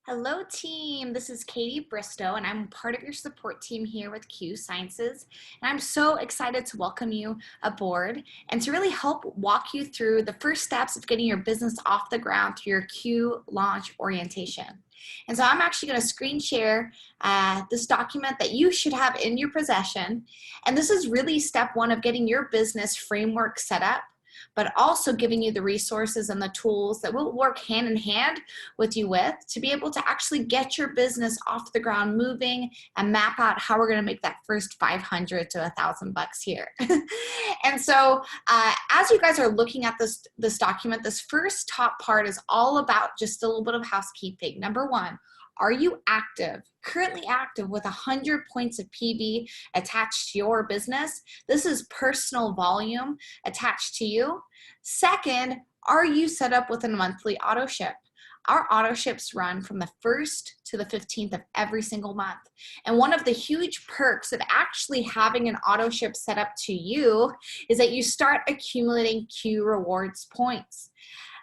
Hello team, this is Katie Bristow and I'm part of your support team here with Q Sciences. And I'm so excited to welcome you aboard and to really help walk you through the first steps of getting your business off the ground through your Q launch orientation. And so I'm actually going to screen share this document that you should have in your possession. And this is really step one of getting your business framework set up, but also giving you the resources and the tools that will work hand in hand with you to be able to actually get your business off the ground moving and map out how we're going to make that first 500 to $1,000 here. And so as you guys are looking at this document, this first top part is all about just a little bit of housekeeping. Number one, are you active, currently active with 100 points of PV attached to your business? This is personal volume attached to you. Second, are you set up with a monthly auto ship? Our auto ships run from the 1st to the 15th of every single month. And one of the huge perks of actually having an auto ship set up to you is that you start accumulating Q rewards points.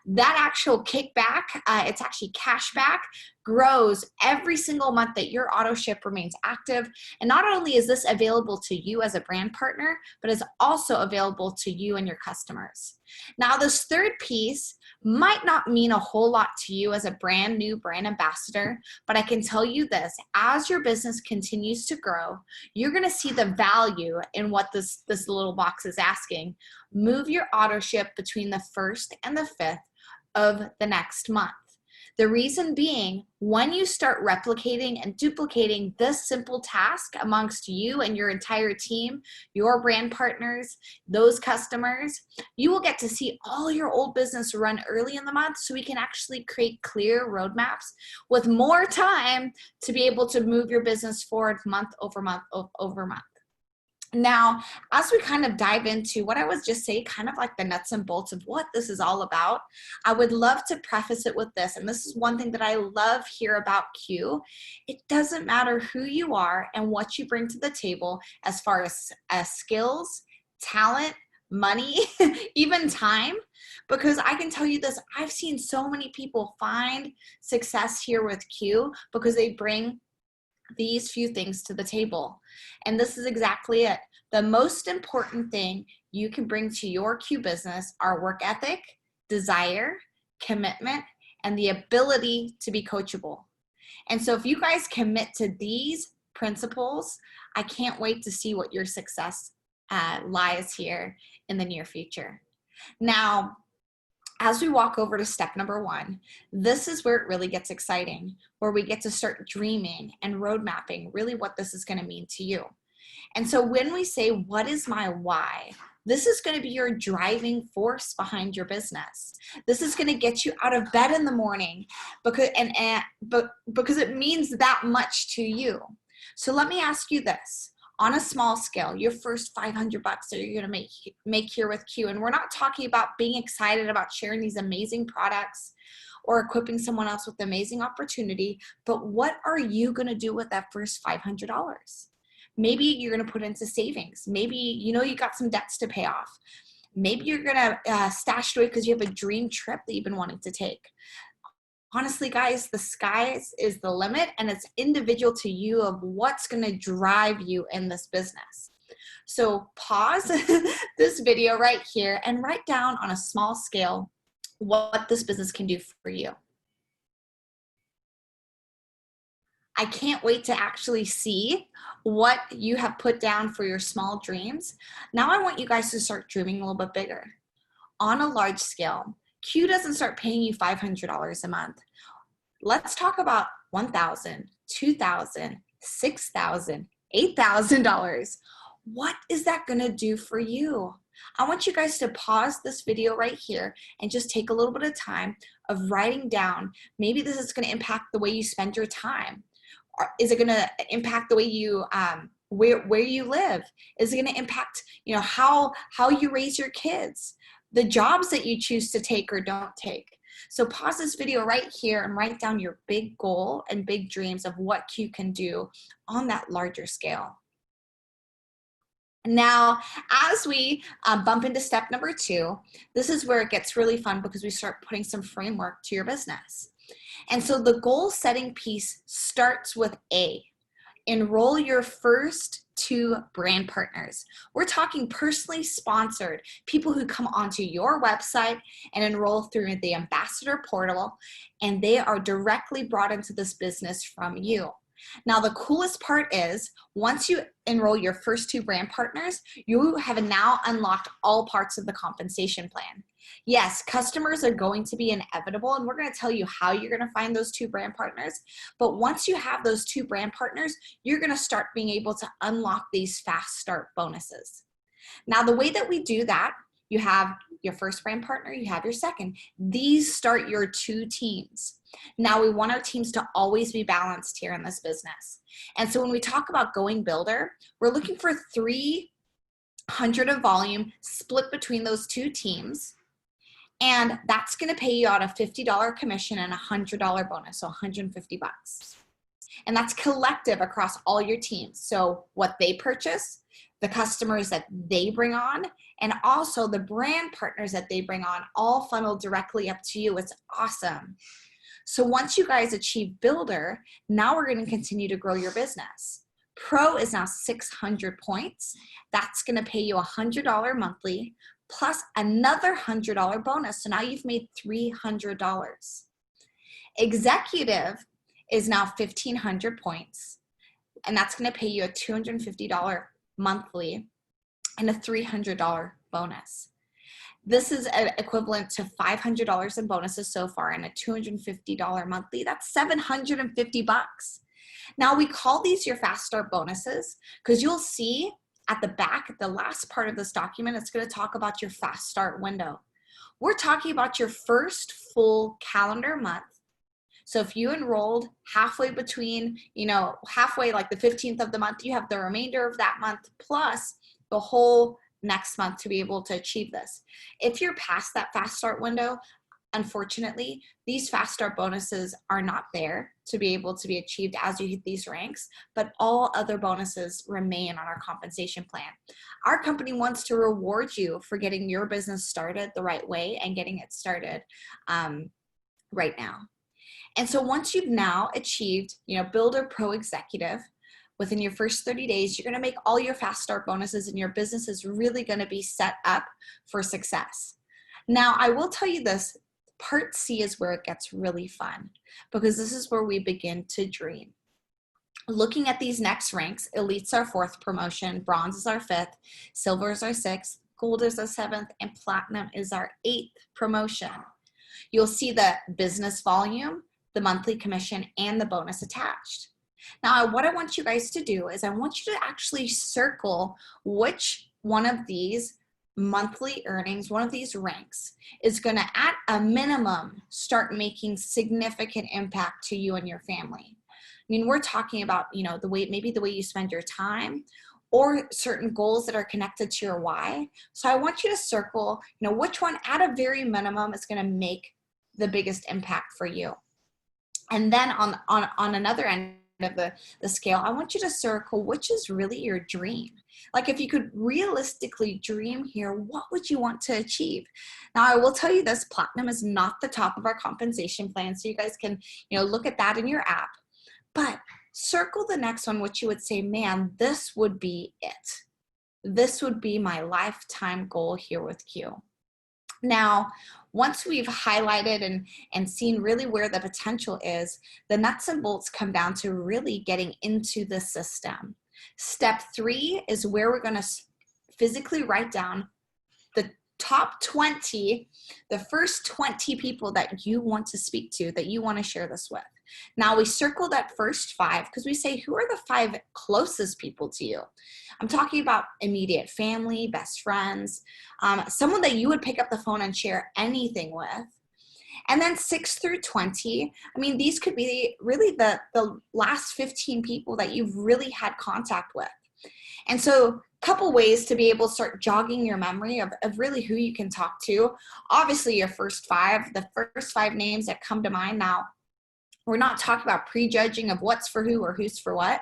That actual kickback, it's actually cash back, grows every single month that your auto ship remains active. And not only is this available to you as a brand partner, but is also available to you and your customers. Now, this third piece might not mean a whole lot to you as a brand new brand ambassador, but I can tell you this, as your business continues to grow, you're gonna see the value in what this little box is asking. Move your auto ship between the 1st and the 5th of the next month. The reason being, when you start replicating and duplicating this simple task amongst you and your entire team, your brand partners, those customers, you will get to see all your old business run early in the month so we can actually create clear roadmaps with more time to be able to move your business forward month over month over month. Now, as we kind of dive into what I was just saying, kind of like the nuts and bolts of what this is all about, I would love to preface it with this. And this is one thing that I love here about Q. It doesn't matter who you are and what you bring to the table as far as skills, talent, money, even time, because I can tell you this, I've seen so many people find success here with Q because they bring these few things to the table. And this is exactly it. The most important thing you can bring to your Q business are work ethic, desire, commitment, and the ability to be coachable. And so if you guys commit to these principles, I can't wait to see what your success lies here in the near future. Now, as we walk over to step number one, this is where it really gets exciting, where we get to start dreaming and road mapping really what this is going to mean to you. And so when we say, what is my why? This is going to be your driving force behind your business. This is going to get you out of bed in the morning because it means that much to you. So let me ask you this. On a small scale, your first $500 that you're gonna make here with Q, and we're not talking about being excited about sharing these amazing products or equipping someone else with amazing opportunity, but what are you gonna do with that first $500? Maybe you're gonna put into savings. Maybe you got some debts to pay off. Maybe you're gonna stash it away because you have a dream trip that you've been wanting to take. Honestly, guys, the sky is the limit, and it's individual to you of what's going to drive you in this business. So pause this video right here and write down on a small scale what this business can do for you. I can't wait to actually see what you have put down for your small dreams. Now I want you guys to start dreaming a little bit bigger. On a large scale, Q doesn't start paying you $500 a month. Let's talk about $1,000, $2,000, $6,000, $8,000. What is that gonna do for you? I want you guys to pause this video right here and just take a little bit of time of writing down. Maybe this is gonna impact the way you spend your time. Or is it gonna impact the way you, where you live? Is it gonna impact how you raise your kids? The jobs that you choose to take or don't take. So pause this video right here and write down your big goal and big dreams of what Q can do on that larger scale. Now, as we bump into step number two, this is where it gets really fun because we start putting some framework to your business. And so the goal setting piece starts with A. Enroll your first 2 brand partners. We're talking personally sponsored, people who come onto your website and enroll through the ambassador portal, and they are directly brought into this business from you. Now, the coolest part is once you enroll your first 2 brand partners, you have now unlocked all parts of the compensation plan. Yes, customers are going to be inevitable, and we're going to tell you how you're going to find those 2 brand partners. But once you have those 2 brand partners, you're going to start being able to unlock these fast start bonuses. Now, the way that we do that, you have your first brand partner, you have your second. These start your 2 teams. Now, we want our teams to always be balanced here in this business. And so when we talk about going builder, we're looking for 300 of volume split between those 2 teams. And that's going to pay you out a $50 commission and a $100 bonus, so $150. And that's collective across all your teams. So what they purchase, the customers that they bring on, and also the brand partners that they bring on, all funneled directly up to you. It's awesome. So once you guys achieve builder, now we're going to continue to grow your business. Pro is now 600 points. That's going to pay you $100 monthly plus another $100 bonus. So now you've made $300. Executive is now 1,500 points, and that's going to pay you a $250 monthly and a $300 bonus. This is equivalent to $500 in bonuses so far and a $250 monthly. That's $750. Now we call these your fast start bonuses because you'll see at the back, at the last part of this document, it's going to talk about your fast start window. We're talking about your first full calendar month. So if you enrolled halfway between, halfway like the 15th of the month, you have the remainder of that month plus the whole next month to be able to achieve this. If you're past that fast start window, unfortunately, these fast start bonuses are not there to be able to be achieved as you hit these ranks, but all other bonuses remain on our compensation plan. Our company wants to reward you for getting your business started the right way and getting it started right now. And so once you've now achieved, Builder Pro Executive, within your first 30 days, you're going to make all your fast start bonuses and your business is really going to be set up for success. Now, I will tell you this, part C is where it gets really fun because this is where we begin to dream. Looking at these next ranks, Elite's our 4th promotion, Bronze is our 5th, Silver is our 6th, Gold is our 7th, and Platinum is our 8th promotion. You'll see the business volume, the monthly commission, and the bonus attached. Now, what I want you guys to do is I want you to actually circle which one of these monthly earnings, one of these ranks is going to, at a minimum, start making significant impact to you and your family. I mean, we're talking about, maybe the way you spend your time or certain goals that are connected to your why. So I want you to circle, which one at a very minimum is going to make the biggest impact for you. And then on another end of the scale, I want you to circle which is really your dream. Like if you could realistically dream here, what would you want to achieve? Now I will tell you this, Platinum is not the top of our compensation plan, so you guys can look at that in your app. But circle the next one, which you would say, man, this would be it. This would be my lifetime goal here with Q. Now, once we've highlighted and seen really where the potential is, the nuts and bolts come down to really getting into the system. Step 3 is where we're going to physically write down the top 20, the first 20 people that you want to speak to, that you want to share this with. Now we circle that first 5 because we say, who are the 5 closest people to you? I'm talking about immediate family, best friends, someone that you would pick up the phone and share anything with. And then 6 through 20, I mean, these could be really the last 15 people that you've really had contact with. And so a couple ways to be able to start jogging your memory of really who you can talk to. Obviously your first 5, the first 5 names that come to mind now. We're not talking about prejudging of what's for who or who's for what.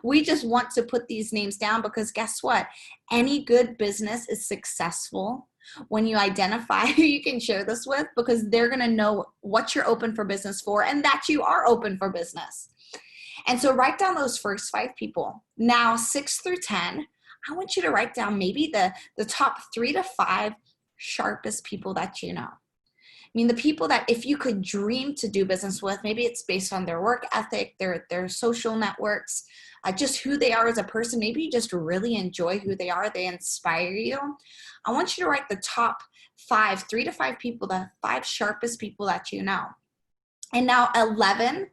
We just want to put these names down because guess what? Any good business is successful when you identify who you can share this with, because they're going to know what you're open for business for and that you are open for business. And so write down those first 5 people. Now, 6 through 10, I want you to write down maybe the top 3 to 5 sharpest people that you know. I mean, the people that if you could dream to do business with, maybe it's based on their work ethic, their social networks, just who they are as a person. Maybe you just really enjoy who they are. They inspire you. I want you to write the top 5, 3 to 5 people, the 5 sharpest people that you know. And now 11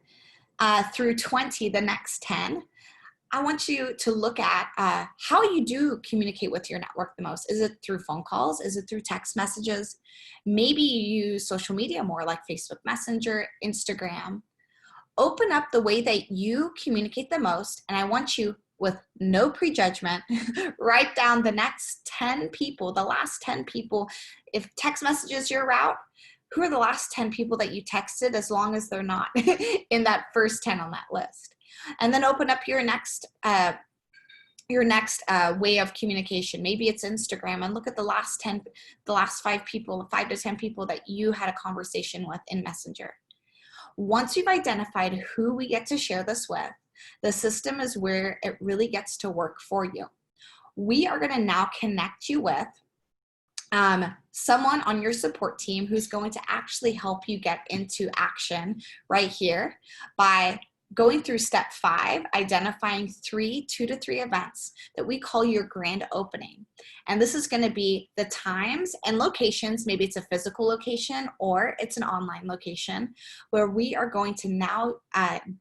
through 20, the next 10, I want you to look at how you do communicate with your network the most. Is it through phone calls? Is it through text messages? Maybe you use social media more, like Facebook Messenger, Instagram. Open up the way that you communicate the most, and I want you, with no prejudgment, write down the next 10 people, the last 10 people. If text messages your route, who are the last 10 people that you texted, as long as they're not in that first 10 on that list? And then open up your next way of communication. Maybe it's Instagram, and look at the last 5 people, 5 to 10 people that you had a conversation with in Messenger. Once you've identified who we get to share this with, the system is where it really gets to work for you. We are going to now connect you with someone on your support team who's going to actually help you get into action right here by going through step 5, identifying 2 to 3 events that we call your grand opening. And this is going to be the times and locations. Maybe it's a physical location or it's an online location, where we are going to now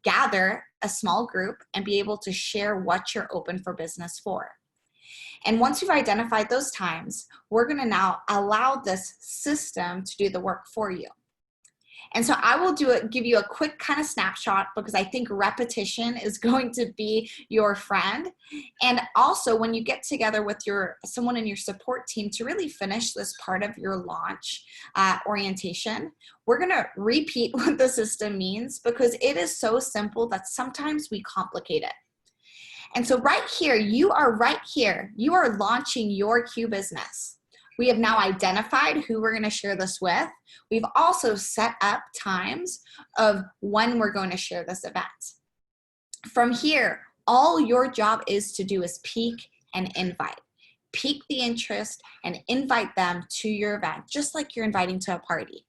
gather a small group and be able to share what you're open for business for. And once you've identified those times, we're going to now allow this system to do the work for you. And so I will give you a quick kind of snapshot, because I think repetition is going to be your friend. And also, when you get together with someone in your support team to really finish this part of your launch orientation, we're going to repeat what the system means, because it is so simple that sometimes we complicate it. And so right here, you are launching your Q business. We have now identified who we're going to share this with. We've also set up times of when we're going to share this event. From here, all your job is to do is pique and invite. Pique the interest and invite them to your event, just like you're inviting to a party.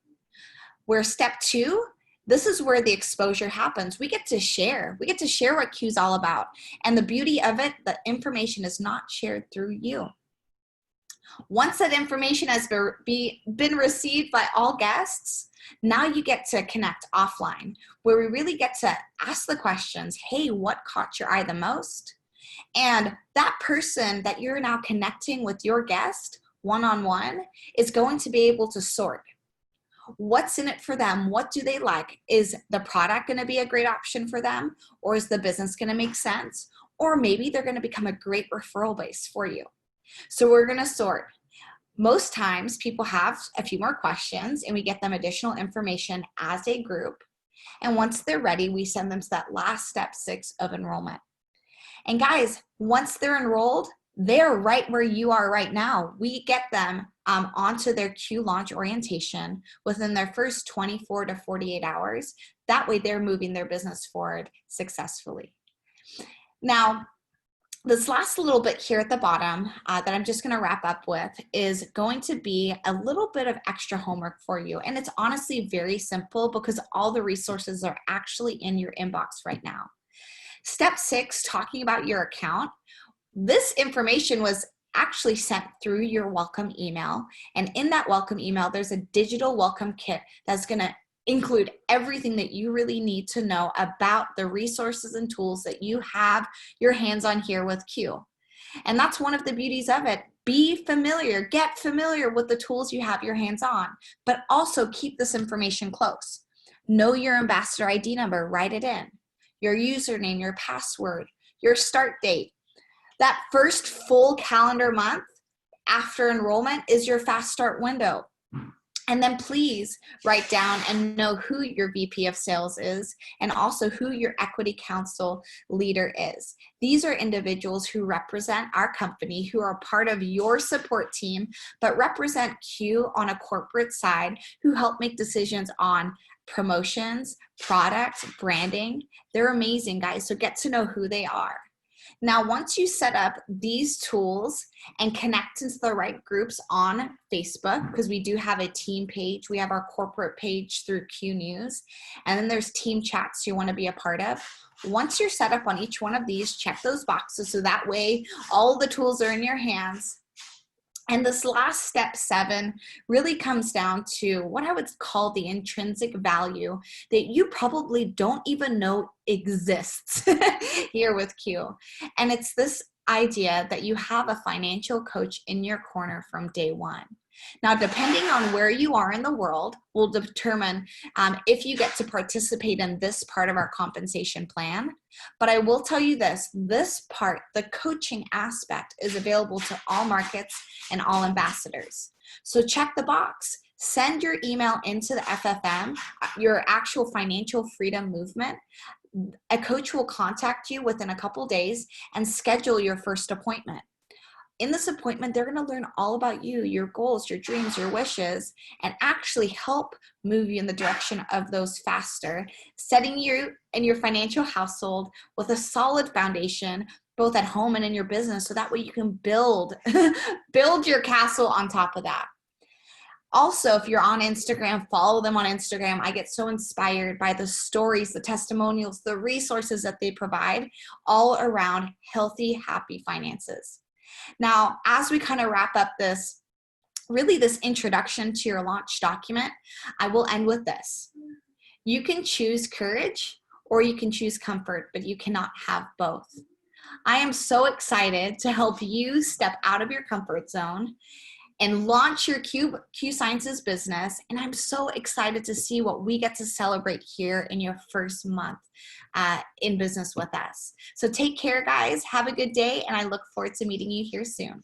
Where step 2, this is where the exposure happens. We get to share. We get to share what Q's all about. And the beauty of it, the information is not shared through you. Once that information has been received by all guests, now you get to connect offline, where we really get to ask the questions, hey, what caught your eye the most? And that person that you're now connecting with your guest one-on-one is going to be able to sort. What's in it for them? What do they like? Is the product going to be a great option for them? Or is the business going to make sense? Or maybe they're going to become a great referral base for you. So we're going to sort. Most times people have a few more questions and we get them additional information as a group. And once they're ready, we send them to that last step 6 of enrollment. And guys, once they're enrolled, they're right where you are right now. We get them onto their Q launch orientation within their first 24 to 48 hours. That way they're moving their business forward successfully. Now, this last little bit here at the bottom that I'm just going to wrap up with is going to be a little bit of extra homework for you. And it's honestly very simple, because all the resources are actually in your inbox right now. Step 6, talking about your account. This information was actually sent through your welcome email. And in that welcome email, there's a digital welcome kit that's going to include everything that you really need to know about the resources and tools that you have your hands on here with Q. And that's one of the beauties of it. Be familiar, get familiar with the tools you have your hands on, but also keep this information close. Know your ambassador ID number, write it in. Your username, your password, your start date. That first full calendar month after enrollment is your fast start window. And then please write down and know who your VP of sales is and also who your equity council leader is. These are individuals who represent our company, who are part of your support team, but represent Q on a corporate side, who help make decisions on promotions, products, branding. They're amazing, guys. So get to know who they are. Now, once you set up these tools and connect into the right groups on Facebook, because we do have a team page, we have our corporate page through Q News, and then there's team chats you want to be a part of. Once you're set up on each one of these, check those boxes so that way all the tools are in your hands. And this last step 7 really comes down to what I would call the intrinsic value that you probably don't even know exists here with Q. And it's this idea that you have a financial coach in your corner from day one. Now, depending on where you are in the world will determine if you get to participate in this part of our compensation plan. But I will tell you this part, the coaching aspect, is available to all markets and all ambassadors. So check the box. Send your email into the FFM, your actual financial freedom movement. A coach will contact you within a couple days and schedule your first appointment. In this appointment, they're going to learn all about you, your goals, your dreams, your wishes, and actually help move you in the direction of those faster, setting you and your financial household with a solid foundation, both at home and in your business, so that way you can build your castle on top of that. Also, if you're on Instagram, follow them on Instagram. I get so inspired by the stories, the testimonials, the resources that they provide all around healthy, happy finances. Now, as we kind of wrap up this introduction to your launch document, I will end with this. You can choose courage or you can choose comfort, but you cannot have both. I am so excited to help you step out of your comfort zone and launch your Q Sciences business. And I'm so excited to see what we get to celebrate here in your first month in business with us. So take care, guys. Have a good day, and I look forward to meeting you here soon.